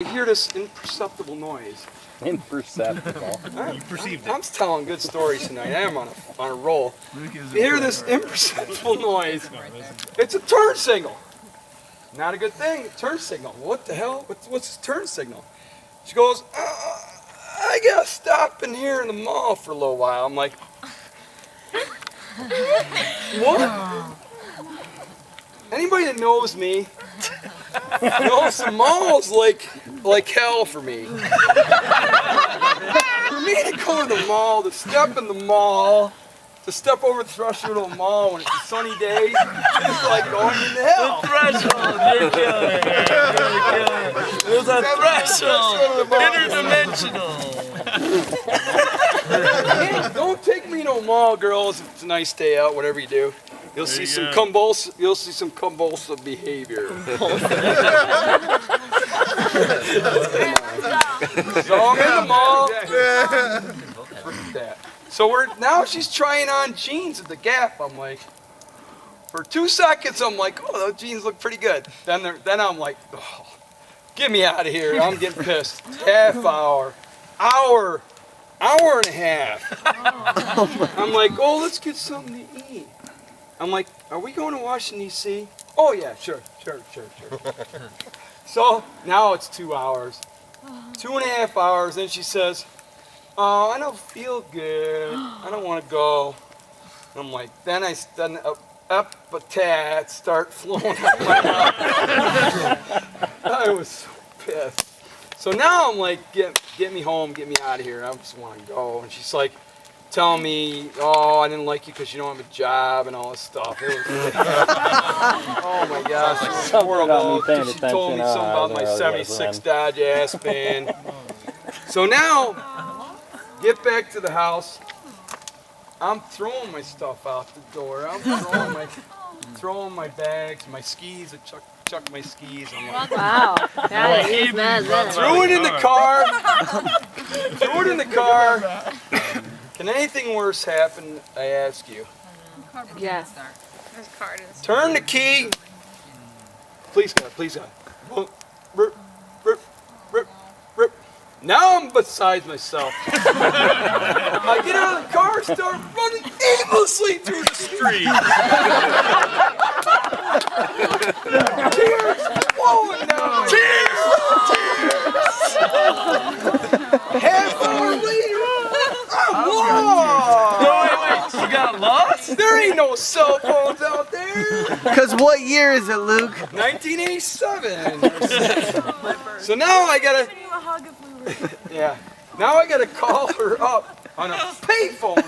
I hear this imperceptible noise. Imperceptible. You perceived it. I'm telling good stories tonight. I am on a roll. You hear this imperceptible noise. It's a turn signal. Not a good thing. A turn signal. What the hell? What's this turn signal? She goes, I gotta stop in here in the mall for a little while. I'm like, what? Anybody that knows me knows the mall's like hell for me. For me to go to the mall, to step in the mall, to step over the threshold of the mall when it's a sunny day, it's like going into hell. Threshold, you're killing it. You're killing it. There's a threshold, interdimensional. Don't take me to a mall, girls. If it's a nice day out, whatever you do. You'll see some convulsive behavior. So I'm in the mall. So now she's trying on jeans at the Gap. I'm like, for 2 seconds, I'm like, oh, those jeans look pretty good. Then I'm like, oh, get me out of here. I'm getting pissed. Half hour and a half. I'm like, oh, let's get something to eat. I'm like, are we going to Washington, D.C.? Oh, yeah, sure. So now it's 2 hours. 2.5 hours. Then she says, oh, I don't feel good. I don't want to go. I'm like, then epithets start flowing out my mouth. I was so pissed. So now I'm like, get me home, get me out of here. I just want to go. And she's like, telling me, oh, I didn't like you because you don't have a job and all this stuff. It was, oh my gosh, it was horrible. She told me something about my 76 Dodge Aspen. So now, get back to the house. I'm throwing my stuff out the door. I'm throwing my bags, my skis. I chuck my skis. I'm like, wow. Yeah, he's mad then. Threw it in the car. Threw it in the car. Can anything worse happen, I ask you? Yes. Turn the key. Please God. Rip. Now I'm beside myself. I get out of the car, start running aimlessly through the street. Tears flowing down. Tears. Half hour later. Wait, you got lost? There ain't no cell phones out there. Because what year is it, Luke? 1987. So now I gotta. Yeah. Now I gotta call her up on a payphone.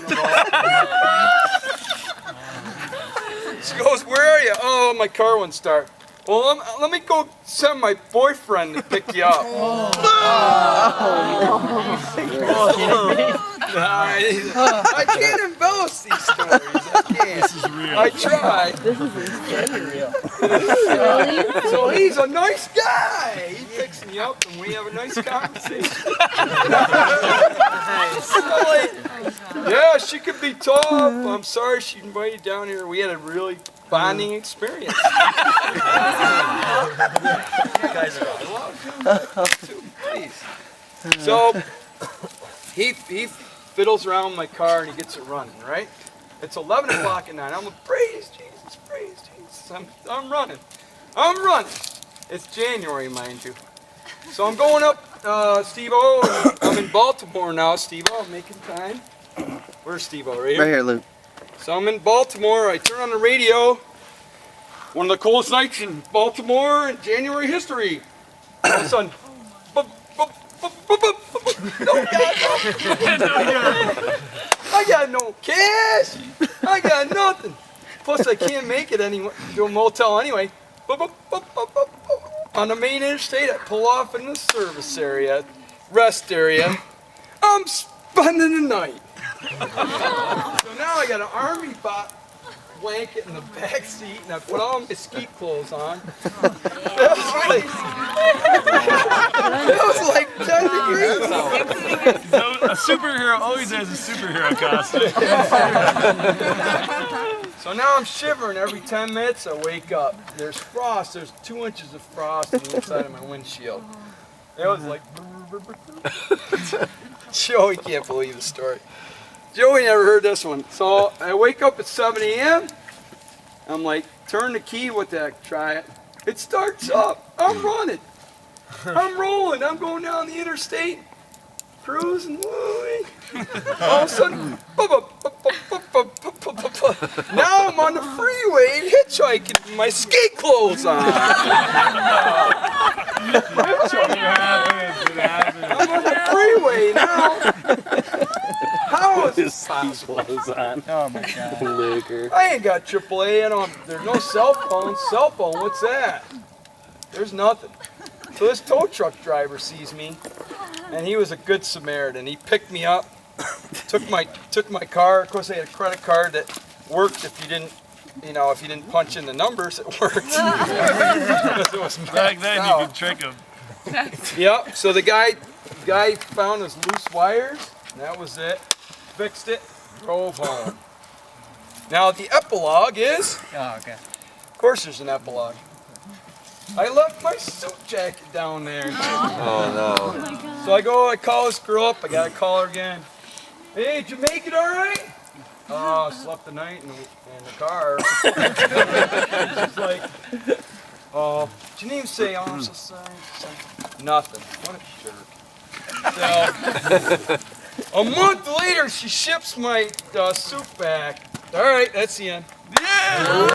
She goes, "Where are you?" "Oh, my car won't start." "Well, let me go send my boyfriend to pick you up." I can't embellish these stories. I can't. This is real. I try. This is real. So he's a nice guy. He picks me up and we have a nice conversation. Yeah, she could be tough. I'm sorry she invited you down here. We had a really bonding experience. So he fiddles around with my car and he gets it running, right? It's 11 o'clock at night. I'm like, praise Jesus, praise Jesus. I'm running. It's January, mind you. So I'm going up, Steve-O. I'm in Baltimore now, Steve-O. I'm making time. Where's Steve-O? Right here? Right here, Luke. So I'm in Baltimore. I turn on the radio. One of the coolest nights in Baltimore in January history. All of a sudden, I got no cash. I got nothing. Plus, I can't make it to a motel anyway. On the main interstate, I pull off in the service area, rest area. I'm spending the night. So now I got an army blanket in the back seat, and I put all my ski clothes on. It was like 10 degrees out. So a superhero always has a superhero costume. So now I'm shivering every 10 minutes. I wake up. There's frost. There's 2 inches of frost on the inside of my windshield. It was like. Joey can't believe the story. Joey never heard this one. So I wake up at 7 a.m. I'm like, turn the key, what the heck, try it. It starts up. I'm running. I'm rolling. I'm going down the interstate, cruising. Woo-wee. All of a sudden, now I'm on the freeway hitchhiking with my skate clothes on. I'm on the freeway now. How is this possible? Oh my god. Luker. I ain't got AAA. There's no cell phone. Cell phone, what's that? There's nothing. So this tow truck driver sees me, and he was a good Samaritan. He picked me up, took my car. Of course, I had a credit card that worked if you didn't punch in the numbers. It worked. Because it was Back maxed then out. you could trick him. Yep. So the guy found his loose wires. And that was it. Fixed it. Drove home. Now the epilogue is. Oh, okay. Of course, there's an epilogue. I left my suit jacket down there. Oh no. So I call this girl up. I gotta call her again. Hey, did you make it all right? Oh, I slept the night in the car. She's like, oh, didn't even say, oh, I'm so sorry. Nothing. What a jerk. So, a month later, she ships my suit back. All right, that's the end. Yeah!